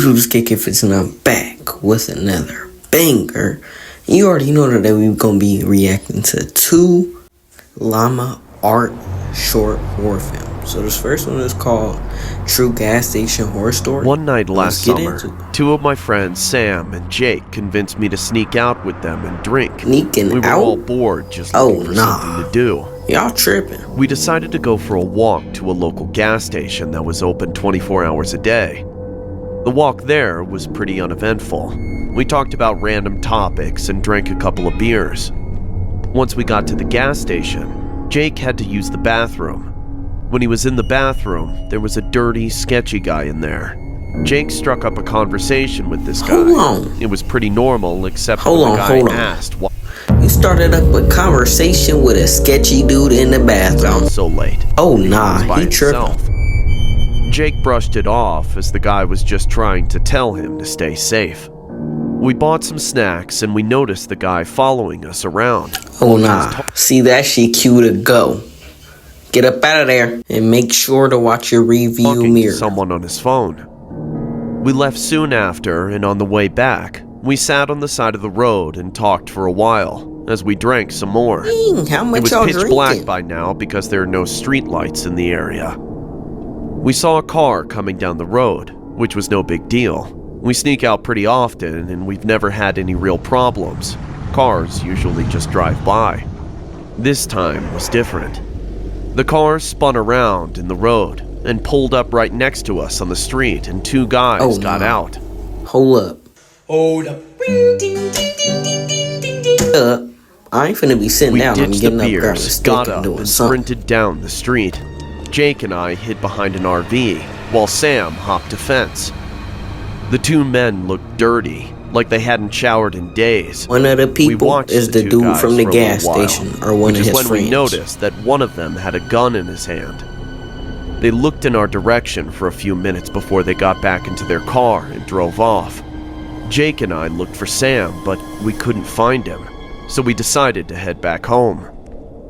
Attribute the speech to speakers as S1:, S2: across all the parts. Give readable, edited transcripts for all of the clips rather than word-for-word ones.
S1: YouTube's KK15, and I'm back with another banger. You already know that we're going to be reacting to two Llama Art short horror films. So this first one is called True Gas Station Horror Story.
S2: One night last summer, two of my friends, Sam and Jake, convinced me to sneak out with them and drink.
S1: Sneaking out?
S2: We were all bored, just looking for something to do.
S1: Y'all tripping.
S2: We decided to go for a walk to a local gas station that was open 24 hours a day. The walk there was pretty uneventful. We talked about random topics and drank a couple of beers. Once we got to the gas station, Jake had to use the bathroom. When he was in the bathroom, there was a dirty, sketchy guy in there. Jake struck up a conversation with this guy.
S1: Hold on.
S2: It was pretty normal, except when the guy asked why.
S1: You started up a conversation with a sketchy dude in the bathroom.
S2: So late.
S1: Oh nah, he tripping.
S2: Jake brushed it off as the guy was just trying to tell him to stay safe. We bought some snacks and we noticed the guy following us around.
S1: Oh nah, see that shit cue to go. Get up out of there and make sure to watch your review mirror.
S2: To someone on his phone. We left soon after, and on the way back, we sat on the side of the road and talked for a while as we drank some more.
S1: How much
S2: it was
S1: y'all
S2: pitch
S1: drinking?
S2: Black by now because there are no street lights in the area. We saw a car coming down the road, which was no big deal. We sneak out pretty often and we've never had any real problems. Cars usually just drive by. This time was different. The car spun around in the road and pulled up right next to us on the street, and two guys got out.
S1: Hold up. I ain't finna be sitting down. I'm getting up, grabbing a stick and doing
S2: and
S1: something.
S2: Sprinted down the street. Jake and I hid behind an RV, while Sam hopped a fence. The two men looked dirty, like they hadn't showered in days.
S1: One of the people is the dude from the gas station, or one of his friends.
S2: We noticed that one of them had a gun in his hand. They looked in our direction for a few minutes before they got back into their car and drove off. Jake and I looked for Sam, but we couldn't find him, so we decided to head back home.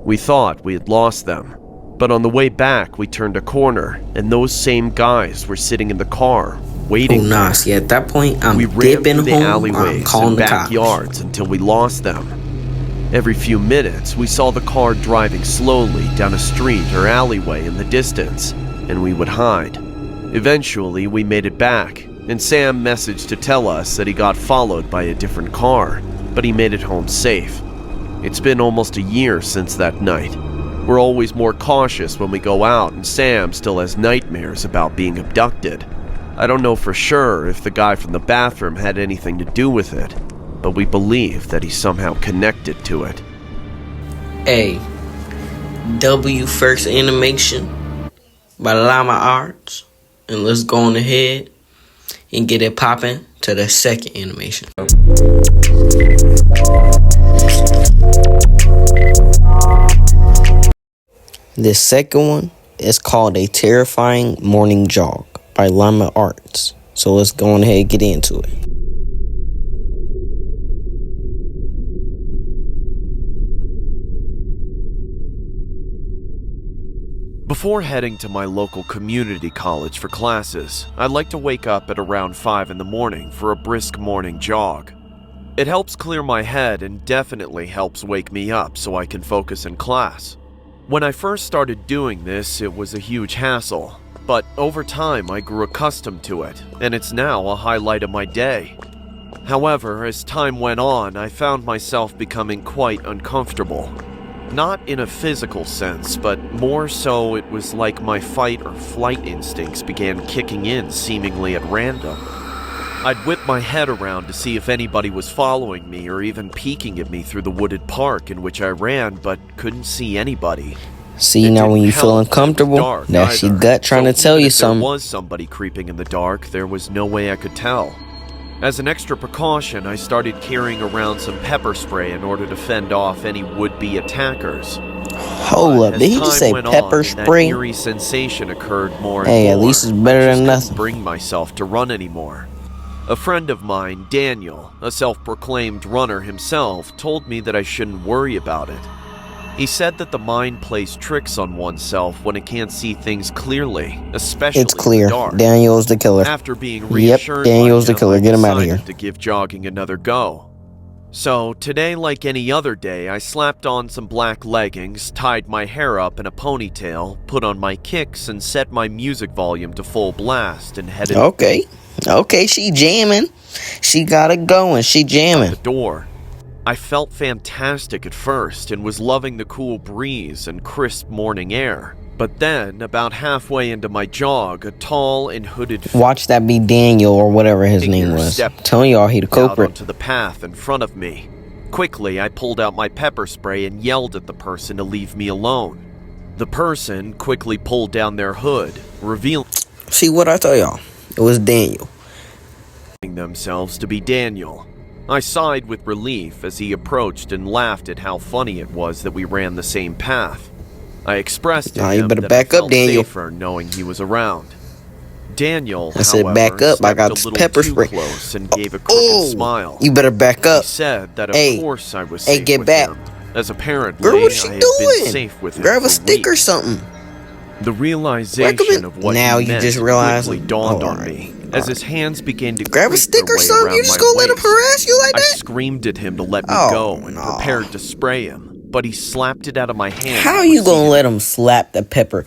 S2: We thought we had lost them, but on the way back we turned a corner, and those same guys were sitting in the car, waiting.
S1: Oh nah, see at that point, I'm dipping home,
S2: we ran through the alleyways and backyards until we lost them. Every few minutes, we saw the car driving slowly down a street or alleyway in the distance, and we would hide. Eventually, we made it back, and Sam messaged to tell us that he got followed by a different car, but he made it home safe. It's been almost a year since that night. We're always more cautious when we go out, and Sam still has nightmares about being abducted. I don't know for sure if the guy from the bathroom had anything to do with it, but we believe that he's somehow connected to it.
S1: A W First Animation by Llama Arts, and let's go on ahead and get it popping to the second animation. The second one is called A Terrifying Morning Jog by Llama Arts. So let's go on ahead and get into it.
S2: Before heading to my local community college for classes, I like to wake up at around 5 in the morning for a brisk morning jog. It helps clear my head and definitely helps wake me up so I can focus in class. When I first started doing this, it was a huge hassle, but over time I grew accustomed to it, and it's now a highlight of my day. However, as time went on, I found myself becoming quite uncomfortable. Not in a physical sense, but more so it was like my fight or flight instincts began kicking in seemingly at random. I'd whip my head around to see if anybody was following me or even peeking at me through the wooded park in which I ran, but couldn't see anybody.
S1: See, now when you feel uncomfortable, that's your gut trying to tell you something.
S2: If there was somebody creeping in the dark, there was no way I could tell. As an extra precaution, I started carrying around some pepper spray in order to fend off any would-be attackers.
S1: Hold up, did he just say pepper spray?
S2: That eerie sensation occurred more and more.
S1: Hey, at least it's better than nothing.
S2: I just couldn't bring myself to run anymore. A friend of mine, Daniel, a self-proclaimed runner himself, told me that I shouldn't worry about it. He said that the mind plays tricks on oneself when it can't see things clearly, especially
S1: It's clear.
S2: in the dark.
S1: Daniel's the killer.
S2: After being reassured
S1: Daniel's
S2: by
S1: the killer.
S2: him, I
S1: Get him out of here.
S2: decided to give jogging another go. So today, like any other day, I slapped on some black leggings, tied my hair up in a ponytail, put on my kicks, and set my music volume to full blast and headed
S1: Okay, she jamming. She got it going. She jamming.
S2: out the door. I felt fantastic at first and was loving the cool breeze and crisp morning air. But then, about halfway into my jog, a tall and hooded
S1: Watch that be Daniel or whatever his name
S2: figure
S1: was.
S2: stepped
S1: Telling y'all he the
S2: out
S1: culprit.
S2: onto the path in front of me. Quickly, I pulled out my pepper spray and yelled at the person to leave me alone. The person quickly pulled down their hood, revealing
S1: See what I tell y'all? It was Daniel.
S2: themselves to be Daniel. I sighed with relief as he approached and laughed at how funny it was that we ran the same path. I expressed to
S1: Nah, you
S2: him
S1: better
S2: that
S1: back
S2: I
S1: up,
S2: felt
S1: Daniel.
S2: safer knowing he was around. Daniel,
S1: I said,
S2: however,
S1: back up. I
S2: stepped
S1: got
S2: a
S1: this
S2: little
S1: pepper
S2: too
S1: spray.
S2: close and gave a crooked smile.
S1: You better back up.
S2: He said that of
S1: Hey,
S2: course I was
S1: hey,
S2: safe
S1: get
S2: with
S1: back.
S2: him, as apparently
S1: Girl, what's she
S2: I had
S1: doing?
S2: been safe with him
S1: Grab
S2: for
S1: a stick or
S2: weeks.
S1: something.
S2: The realization of what
S1: Now
S2: he
S1: you
S2: meant
S1: just realize-
S2: quickly dawned
S1: Oh,
S2: on
S1: alright,
S2: me as his hands began to
S1: Grab a
S2: creep
S1: stick
S2: their
S1: or
S2: way
S1: something.
S2: around
S1: You just
S2: my
S1: gonna let him
S2: waist.
S1: harass you like
S2: I
S1: that?
S2: screamed at him to let me
S1: Oh,
S2: go and
S1: no.
S2: prepared to spray him, but he slapped it out of my hand.
S1: How
S2: and
S1: you gonna
S2: proceeded
S1: let him slap the pepper?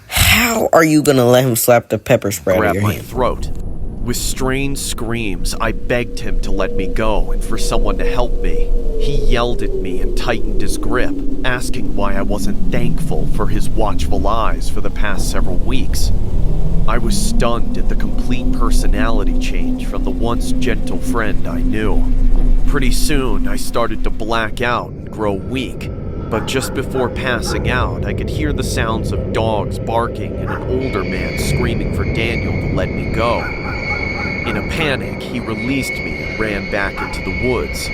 S1: How are you gonna let him slap the pepper spray out of
S2: grab
S1: your
S2: my
S1: hand?
S2: throat. With strained screams, I begged him to let me go and for someone to help me. He yelled at me and tightened his grip, asking why I wasn't thankful for his watchful eyes for the past several weeks. I was stunned at the complete personality change from the once gentle friend I knew. Pretty soon, I started to black out and grow weak. But just before passing out, I could hear the sounds of dogs barking and an older man screaming for Daniel to let me go. In a panic, he released me and ran back into the woods.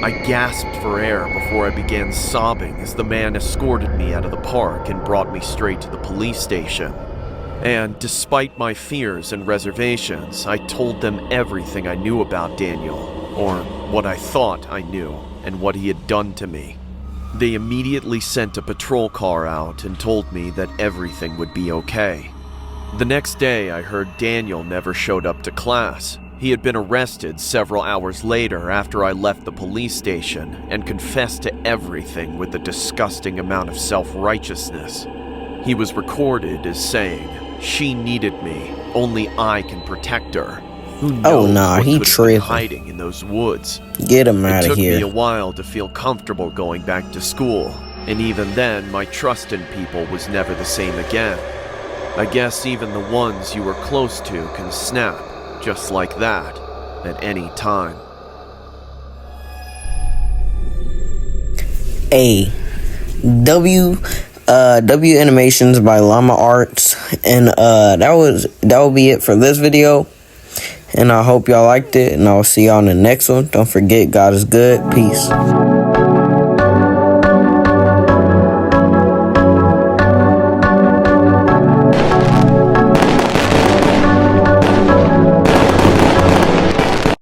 S2: I gasped for air before I began sobbing as the man escorted me out of the park and brought me straight to the police station. And despite my fears and reservations, I told them everything I knew about Daniel, or what I thought I knew, and what he had done to me. They immediately sent a patrol car out and told me that everything would be okay. The next day, I heard Daniel never showed up to class. He had been arrested several hours later after I left the police station and confessed to everything with a disgusting amount of self-righteousness. He was recorded as saying, "She needed me. Only I can protect her." Who knows
S1: nah,
S2: what
S1: he
S2: could have been
S1: tripping.
S2: hiding in those woods?
S1: Get him
S2: It
S1: out of
S2: took me a
S1: here.
S2: while to feel comfortable going back to school, and even then, my trust in people was never the same again. I guess even the ones you were close to can snap, just like that, at any time.
S1: A W Animations by Llama Arts, and that will be it for this video. And I hope y'all liked it, and I'll see y'all in the next one. Don't forget, God is good. Peace.